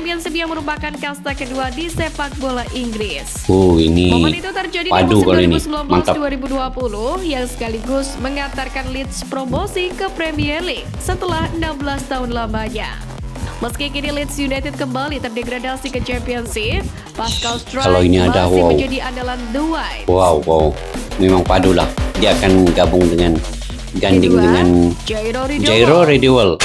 Championship yang merupakan kasta kedua di sepak bola Inggris. Ini momen itu terjadi di musim 2019-2020 yang sekaligus mengantarkan Leeds promosi ke Premier League setelah 16 tahun lamanya. Meski kini Leeds United kembali terdegradasi ke Championship, Pascal Struijk masih menjadi andalan The Whites. Wow, memang padu lah. Dia akan gabung dengan ganding dengan Jairo Ridewell.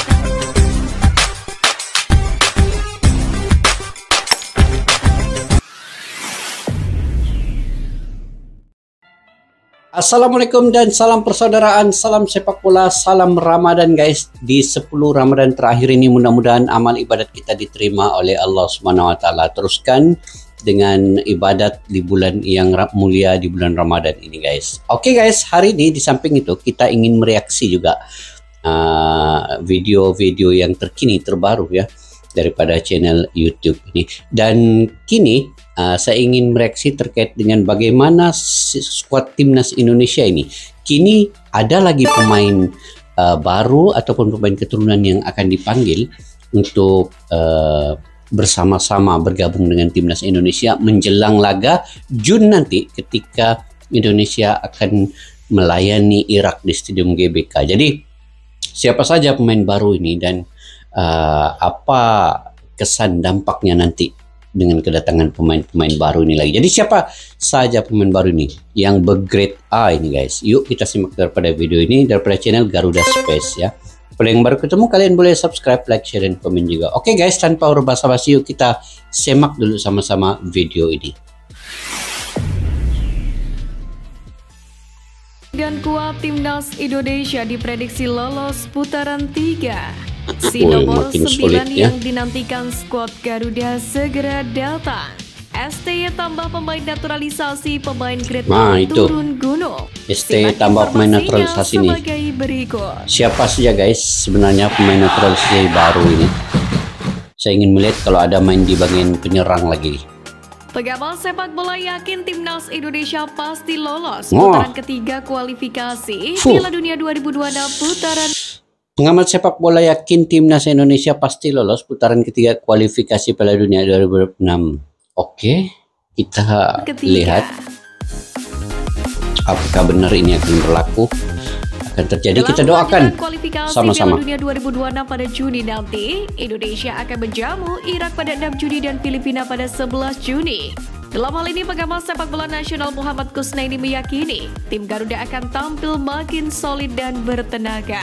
Assalamualaikum dan salam persaudaraan, salam sepak bola, salam Ramadan guys. Di 10 Ramadan terakhir ini mudah-mudahan amal ibadat kita diterima oleh Allah Subhanahu wa taala. Teruskan dengan ibadat di bulan yang mulia di bulan Ramadan ini guys. Oke guys, hari ini di samping itu kita ingin mereaksi juga video-video yang terkini terbaru ya daripada channel YouTube ini. Dan kini saya ingin mereaksi terkait dengan bagaimana skuad timnas Indonesia ini. Kini ada lagi pemain baru ataupun pemain keturunan yang akan dipanggil untuk bersama-sama bergabung dengan timnas Indonesia menjelang laga Jun nanti ketika Indonesia akan melayani Irak di Stadium GBK. Jadi siapa saja pemain baru ini dan apa kesan dampaknya nanti dengan kedatangan pemain-pemain baru ini lagi. Jadi siapa saja pemain baru ini yang bergrade A ini guys. Yuk kita simak daripada video ini daripada channel Garuda Space ya. Kalau yang baru ketemu kalian boleh subscribe, like, share, dan komen juga. Oke guys, tanpa basa-basi yuk kita simak dulu sama-sama video ini. Dan kuat timnas Indonesia diprediksi lolos putaran 3. Si nomor 9 yang dinantikan skuad Garuda segera datang. STY tambah pemain naturalisasi, pemain grade turun gunung. STY tambah pemain naturalisasi nih. Siapa saja guys sebenarnya pemain naturalisasi baru ini? Saya ingin melihat kalau ada main di bagian penyerang lagi. Pengamat sepak bola yakin timnas Indonesia pasti lolos putaran ketiga kualifikasi Piala Dunia 2026 putaran. Pengamat sepak bola yakin timnas Indonesia pasti lolos putaran ketiga kualifikasi Piala Dunia 2026. Oke, kita lihat apakah benar ini akan berlaku, akan terjadi. Kita doakan sama-sama. Piala Dunia 2026 pada Juni nanti, Indonesia akan menjamu Irak pada 6 Juni dan Filipina pada 11 Juni. Dalam hal ini, pengamat sepak bola nasional Muhammad Kusnaini meyakini tim Garuda akan tampil makin solid dan bertenaga.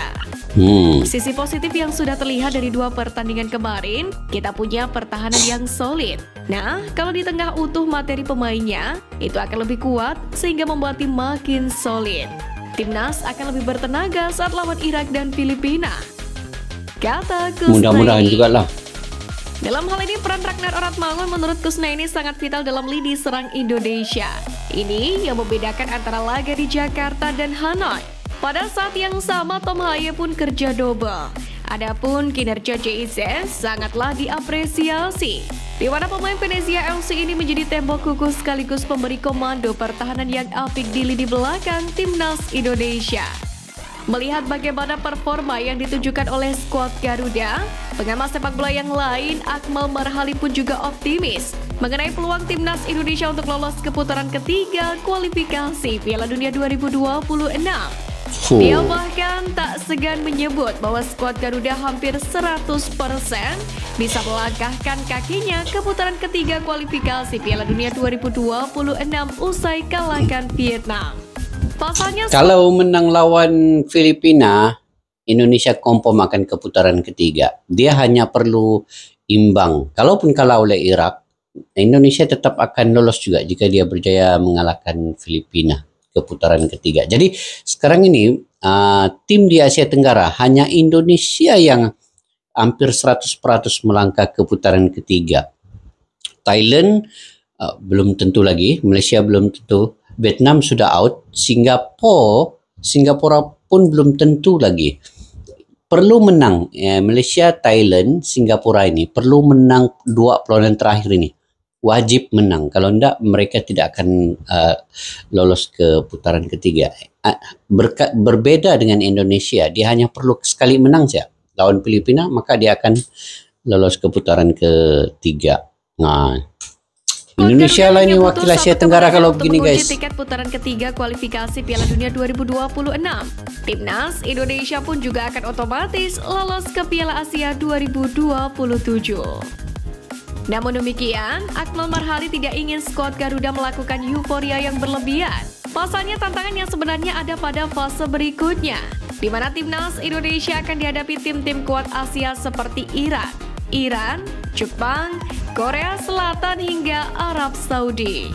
Sisi positif yang sudah terlihat dari 2 pertandingan kemarin, kita punya pertahanan yang solid. Nah, kalau di tengah utuh materi pemainnya, itu akan lebih kuat sehingga membuat tim makin solid. Timnas akan lebih bertenaga saat lawan Irak dan Filipina, kata Kusnaini. Mudah-mudahan juga lah. Dalam hal ini, peran Ragnar Oratmangun menurut Kusnaini sangat vital dalam lini serang Indonesia. Ini yang membedakan antara laga di Jakarta dan Hanoi. Pada saat yang sama, Tom Haye pun kerja double. Adapun kinerja JIZ sangatlah diapresiasi, di mana pemain Venezia FC ini menjadi tembok kukuh sekaligus pemberi komando pertahanan yang apik di lini belakang timnas Indonesia. Melihat bagaimana performa yang ditunjukkan oleh skuad Garuda, pengamat sepak bola yang lain, Akmal Marhali pun juga optimis mengenai peluang timnas Indonesia untuk lolos ke putaran ketiga kualifikasi Piala Dunia 2026. Dia bahkan tak segan menyebut bahwa skuad Garuda hampir 100% bisa melangkahkan kakinya ke putaran ketiga kualifikasi Piala Dunia 2026 usai kalahkan Vietnam. Pasalnya, kalau menang lawan Filipina, Indonesia confirm akan ke putaran ketiga. Dia hanya perlu imbang. Kalaupun kalah oleh Irak, Indonesia tetap akan lolos juga jika dia berjaya mengalahkan Filipina ke putaran ketiga. Jadi sekarang ini tim di Asia Tenggara hanya Indonesia yang hampir 100% melangkah ke putaran ketiga. Thailand belum tentu lagi, Malaysia belum tentu, Vietnam sudah out, Singapura pun belum tentu lagi. Perlu menang Malaysia, Thailand, Singapura ini perlu menang 2 perlawanan terakhir ini. Wajib menang. Kalau tidak, mereka tidak akan lolos ke putaran ketiga. Berbeda dengan Indonesia, dia hanya perlu sekali menang saja lawan Filipina, maka dia akan lolos ke putaran ketiga. Nah, Indonesia lah ini wakil Asia Tenggara kalau begini guys. Tiket putaran ketiga kualifikasi Piala Dunia 2026. Timnas Indonesia pun juga akan otomatis lolos ke Piala Asia 2027. Namun demikian, Akmal Marhali tidak ingin skuad Garuda melakukan euforia yang berlebihan. Pasalnya tantangan yang sebenarnya ada pada fase berikutnya, di mana Timnas Indonesia akan dihadapi tim-tim kuat Asia seperti Iran, Jepang, Korea Selatan hingga Arab Saudi.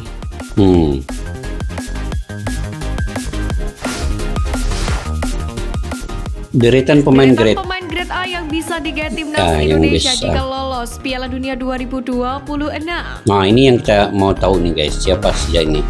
Deretan pemain grade A yang bisa digait Timnas Indonesia jika lolos Piala Dunia 2026. Nah, ini yang kita mau tahu nih guys, siapa saja ini?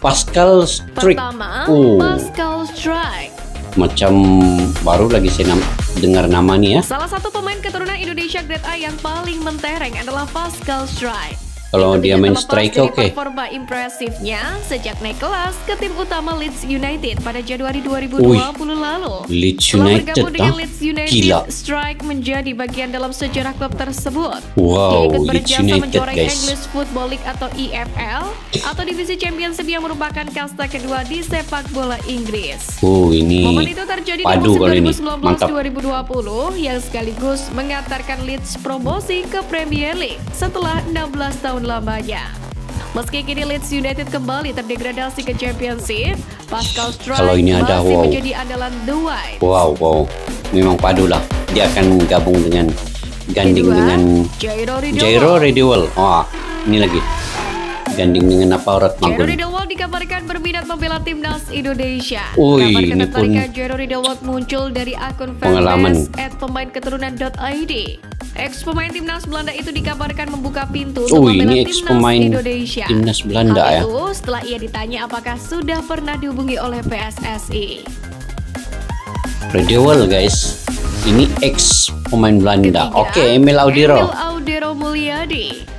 Pascal Struijk. Pertama, Pascal Struijk. Macam baru lagi saya dengar nama nih ya. Salah satu pemain keturunan Indonesia grade A yang paling mentereng adalah Pascal Struijk. Kalau dia main striker oke. Performa impresifnya sejak naik kelas ke tim utama Leeds United pada Januari 2020 lalu. Leeds United, dengan Leeds United, gila. Struijk menjadi bagian dalam sejarah klub tersebut. Wow, dia ikut Leeds berjasa United menjuarai guys. English Football League atau EFL atau divisi Championship yang merupakan kasta kedua di sepak bola Inggris. Ini momen itu terjadi padu di musim musim 2019-2020 yang sekaligus mengantarkan Leeds promosi ke Premier League setelah 16 tahun lamanya. Meski kini Leeds United kembali terdegradasi ke Championship, Pascal Struijk masih menjadi andalan The Whites. Wow, memang padu lah. Dia akan gabung dengan dengan Jairo Riedewald. Ini lagi ganding dengan apa Oratmangun. Jairo Riedewald dikabarkan berminat membela timnas Indonesia. Kabar ketertarikan Jairo Riedewald muncul dari akun fanbase @pemainketurunan.id. Ex pemain timnas Belanda itu dikabarkan membuka pintu untuk membela timnas Indonesia. Timnas Belanda ya. Itu setelah ia ditanya apakah sudah pernah dihubungi oleh PSSI. Riedewald guys, ini ex pemain Belanda. Ketiga, Emil Audero Mulyadi.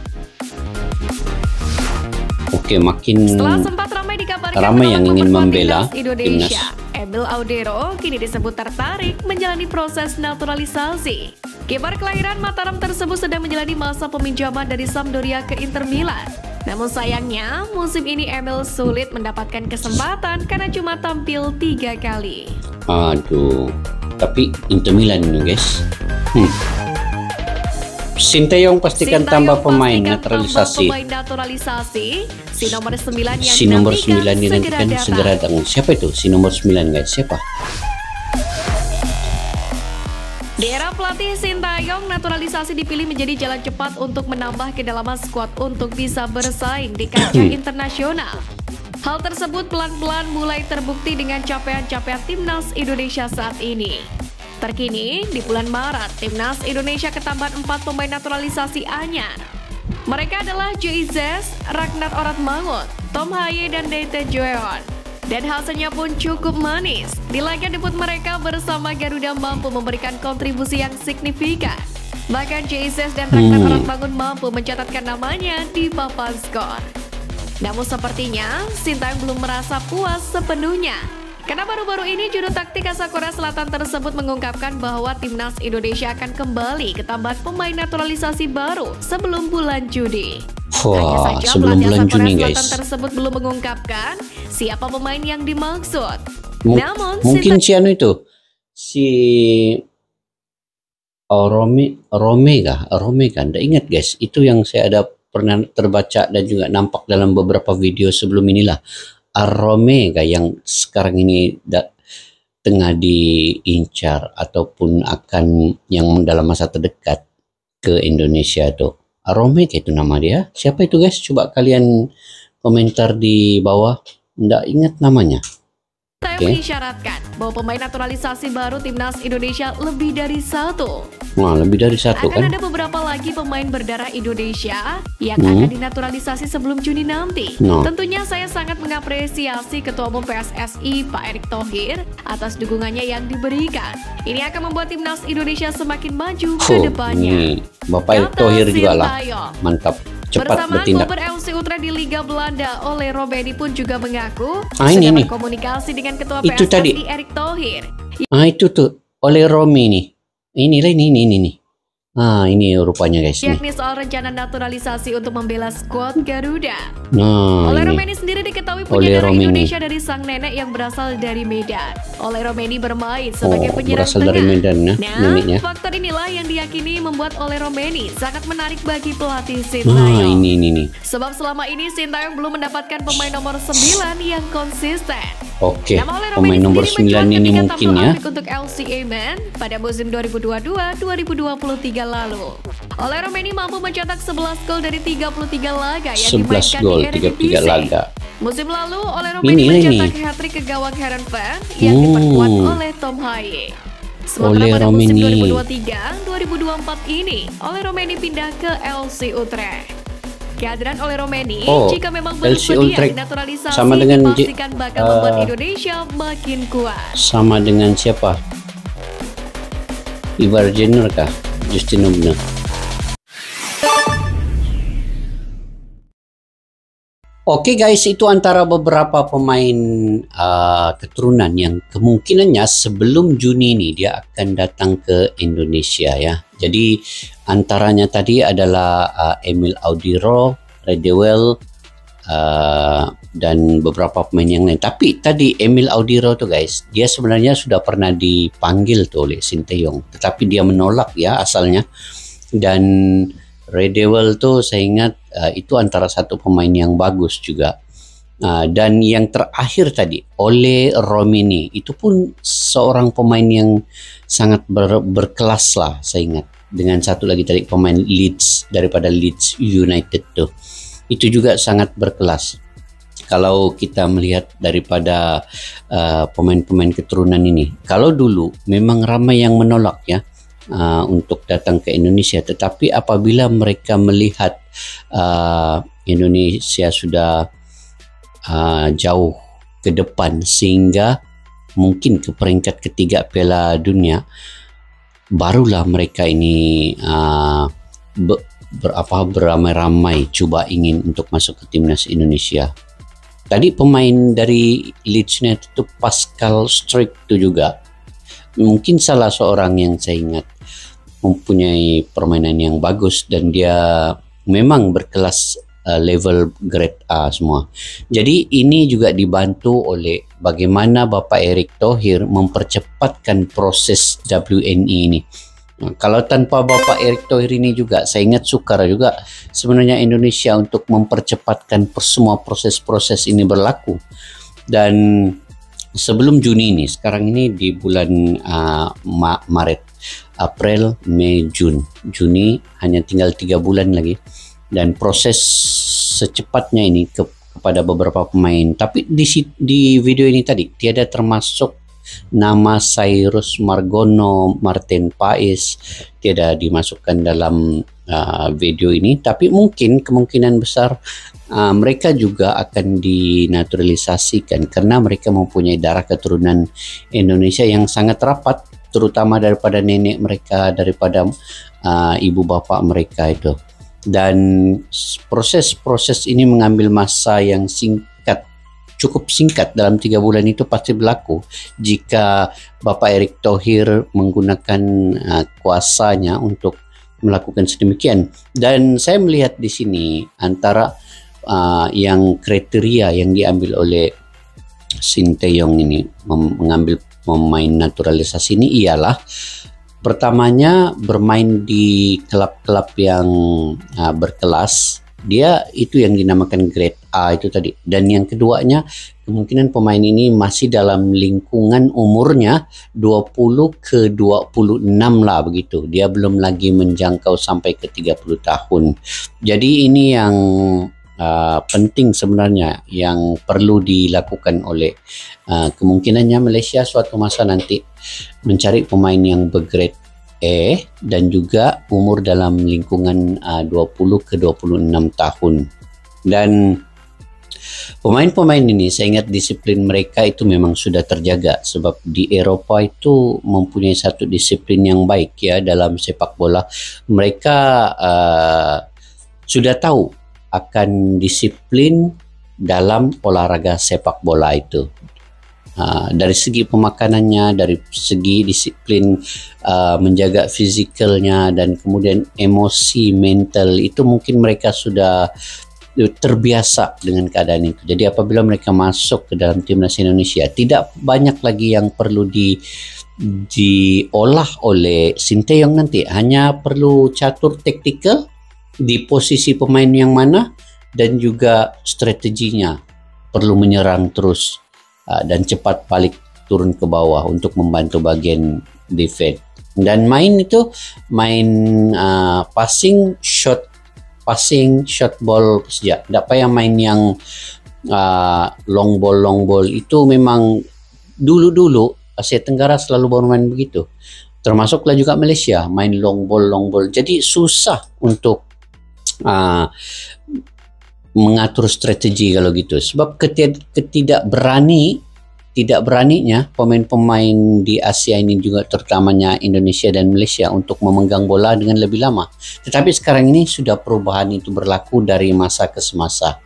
Makin setelah sempat ramai dikabarkan yang ingin membela Indonesia, Emil Audero kini disebut tertarik menjalani proses naturalisasi. Kiper kelahiran Mataram tersebut sedang menjalani masa peminjaman dari Sampdoria ke Inter Milan. Namun sayangnya, musim ini Emil sulit mendapatkan kesempatan karena cuma tampil 3 kali. Aduh, tapi Inter Milan ini guys. Sinteyong pastikan tambah pemain naturalisasi. Si nomor 9 yang si nomor 9 dinantikan segera datang. Siapa itu? Si nomor 9 guys, siapa? Di era pelatih Sinteyong, naturalisasi dipilih menjadi jalan cepat untuk menambah kedalaman skuad untuk bisa bersaing di kancah internasional. Hal tersebut pelan-pelan mulai terbukti dengan capaian-capaian timnas Indonesia saat ini. Terkini, di bulan Maret, timnas Indonesia ketambahan 4 pemain naturalisasi anyar. Mereka adalah Joizes, Ragnar Oratmangun, Tom Haye, dan Deite Joeon. Dan hasilnya pun cukup manis. Di laga debut mereka bersama Garuda mampu memberikan kontribusi yang signifikan. Bahkan Joizes dan Ragnar Oratmangun mampu mencatatkan namanya di papan skor. Namun sepertinya, Sinteyong belum merasa puas sepenuhnya. Karena baru-baru ini juru taktik asal Korea Selatan tersebut mengungkapkan bahwa timnas Indonesia akan kembali ketambahan pemain naturalisasi baru sebelum bulan Juni. Wah, sebelum bulan Juni guys. Selatan tersebut belum mengungkapkan siapa pemain yang dimaksud. Namun mungkin si itu si Rome kan? Nggak ingat guys. Itu yang saya ada pernah terbaca dan juga nampak dalam beberapa video sebelum inilah. Arome yang sekarang ini tengah diincar ataupun akan yang dalam masa terdekat ke Indonesia tuh. Arome itu nama dia. Siapa itu guys? Coba kalian komentar di bawah. Nggak ingat namanya. Saya mengisyaratkan bahwa pemain naturalisasi baru timnas Indonesia lebih dari 1. Wah, lebih dari 1 kan? Akan ada beberapa lagi pemain berdarah Indonesia yang akan dinaturalisasi sebelum Juni nanti. Tentunya saya sangat mengapresiasi Ketua Umum PSSI Pak Erick Thohir atas dukungannya yang diberikan. Ini akan membuat timnas Indonesia semakin maju ke depannya. Bapak Erick Thohir juga lah. Mantap. Cepat bertindak. Bersama LC Utrecht di Liga Belanda, Ole Robedi pun juga mengaku ini berkomunikasi dengan Ketua PSSI Erick Thohir. Itu tuh Ole Romi nih. Ini. Ini rupanya guys nih. yakni soal rencana naturalisasi untuk membela skuad Garuda. Nah, Ole ini. Romeni sendiri diketahui Ole punya darah Romeni. Indonesia dari sang nenek yang berasal dari Medan. Ole Romeni bermain sebagai penyerang berasal tengah. dari Medan ya, neneknya. Faktor inilah yang diyakini membuat Ole Romeni sangat menarik bagi pelatih Nah, Sintayong. ini. Sebab selama ini Sintayong belum mendapatkan pemain nomor 9 yang konsisten. Oke, Nama Ole pemain Romeni nomor sendiri 9 mencuat ini ketika mungkin tampil ya. apik untuk LCA Man pada musim 2022-2023 lalu. Ole Romeni mampu mencetak 11 gol dari 33 laga yang 11 dimainkan gol, di 33 Eredivisie. laga. Musim lalu, Ole Romeni mencetak hat-trick ke gawang Heerenveen yang diperkuat oleh Tom Haye. Sementara Ole pada musim Romeni. 2023-2024 ini, Ole Romeni pindah ke LC Utrecht. Kehadiran Ole Romeni, jika memang LC bersedia Utrecht dinaturalisasi, sama dengan dipastikan bakal membuat Indonesia makin kuat. Sama dengan siapa? Ivar Jenner kah? Justin Hubner. Oke guys, itu antara beberapa pemain keturunan yang kemungkinannya sebelum Juni ini dia akan datang ke Indonesia ya. Jadi antaranya tadi adalah Emil Audiro, Redewell, dan beberapa pemain yang lain. Tapi tadi Emil Audiro tuh guys, dia sebenarnya sudah pernah dipanggil tuh oleh Sintayong, tetapi dia menolak ya asalnya. Dan Redewell tuh saya ingat itu antara satu pemain yang bagus juga. Dan yang terakhir tadi Ole Romeni itu pun seorang pemain yang sangat berkelas lah saya ingat. Dengan satu lagi tadi pemain Leeds daripada Leeds United tuh, itu juga sangat berkelas. Kalau kita melihat daripada pemain-pemain keturunan ini, kalau dulu memang ramai yang menolak ya untuk datang ke Indonesia, tetapi apabila mereka melihat Indonesia sudah jauh ke depan sehingga mungkin ke peringkat ketiga Piala Dunia, barulah mereka ini beramai-ramai coba ingin untuk masuk ke timnas Indonesia. Tadi pemain dari Leeds United itu Pascal Struijk itu juga mungkin salah seorang yang saya ingat mempunyai permainan yang bagus dan dia memang berkelas level grade A semua. Jadi ini juga dibantu oleh bagaimana Bapak Erick Thohir mempercepatkan proses WNI ini. Nah, kalau tanpa Bapak Erick Thohir ini juga saya ingat sukar juga sebenarnya Indonesia untuk mempercepatkan semua proses-proses ini berlaku. Dan sebelum Juni ini, sekarang ini di bulan Maret, April, Mei, Juni hanya tinggal 3 bulan lagi dan proses secepatnya ini kepada beberapa pemain. Tapi di video ini tadi tiada termasuk nama Cyrus Margono, Martin Pais tiada dimasukkan dalam video ini, tapi mungkin kemungkinan besar mereka juga akan dinaturalisasikan karena mereka mempunyai darah keturunan Indonesia yang sangat rapat, terutama daripada nenek mereka, daripada ibu bapak mereka itu. Dan proses-proses ini mengambil masa yang cukup singkat, dalam 3 bulan itu pasti berlaku jika Bapak Erick Thohir menggunakan kuasanya untuk melakukan sedemikian. Dan saya melihat di sini antara yang kriteria yang diambil oleh Sintayong ini mengambil pemain naturalisasi ini ialah pertamanya bermain di klub-klub yang berkelas. Dia itu yang dinamakan grade A itu tadi. Dan yang keduanya kemungkinan pemain ini masih dalam lingkungan umurnya 20 ke 26 lah begitu. Dia belum lagi menjangkau sampai ke 30 tahun. Jadi ini yang penting sebenarnya yang perlu dilakukan oleh kemungkinannya Malaysia suatu masa nanti mencari pemain yang bergrade E dan juga umur dalam lingkungan 20 ke 26 tahun. Dan pemain-pemain ini saya ingat disiplin mereka itu memang sudah terjaga, sebab di Eropa itu mempunyai satu disiplin yang baik ya dalam sepak bola. Mereka sudah tahu akan disiplin dalam olahraga sepak bola itu. dari segi pemakanannya, dari segi disiplin menjaga fizikalnya, dan kemudian emosi, mental, itu mungkin mereka sudah terbiasa dengan keadaan itu. Jadi apabila mereka masuk ke dalam timnas Indonesia, tidak banyak lagi yang perlu diolah oleh Sinteyong nanti. Hanya perlu catur taktikal di posisi pemain yang mana, dan juga strateginya, perlu menyerang terus dan cepat balik turun ke bawah untuk membantu bagian defense. Dan main passing shot ball saja. Tak payah main yang long ball itu. Memang dulu Asia Tenggara selalu bermain begitu. Termasuklah juga Malaysia main long ball. Jadi susah untuk mengatur strategi kalau gitu, sebab tidak beraninya pemain-pemain di Asia ini, juga terutamanya Indonesia dan Malaysia, untuk memegang bola dengan lebih lama. Tetapi sekarang ini sudah perubahan itu berlaku dari masa ke semasa.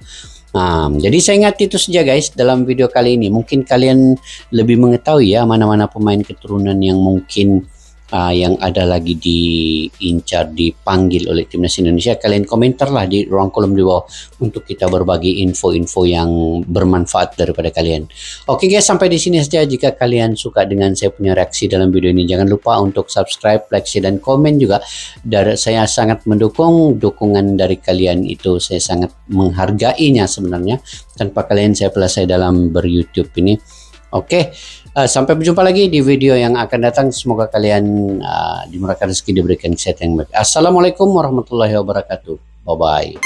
Jadi saya ingat itu saja guys dalam video kali ini. Mungkin kalian lebih mengetahui ya mana-mana pemain keturunan yang mungkin yang ada lagi diincar, dipanggil oleh timnas Indonesia. Kalian komentarlah di ruang kolom di bawah untuk kita berbagi info-info yang bermanfaat daripada kalian. Oke guys, sampai di sini saja. Jika kalian suka dengan saya punya reaksi dalam video ini, jangan lupa untuk subscribe, like, share, dan komen juga. Saya sangat mendukung. Dukungan dari kalian itu saya sangat menghargainya sebenarnya. Tanpa kalian saya selesai dalam ber-YouTube ini. Oke, sampai berjumpa lagi di video yang akan datang. Semoga kalian dimurahkan rezeki, diberikan kesehatan yang baik. Assalamualaikum warahmatullahi wabarakatuh. Bye-bye.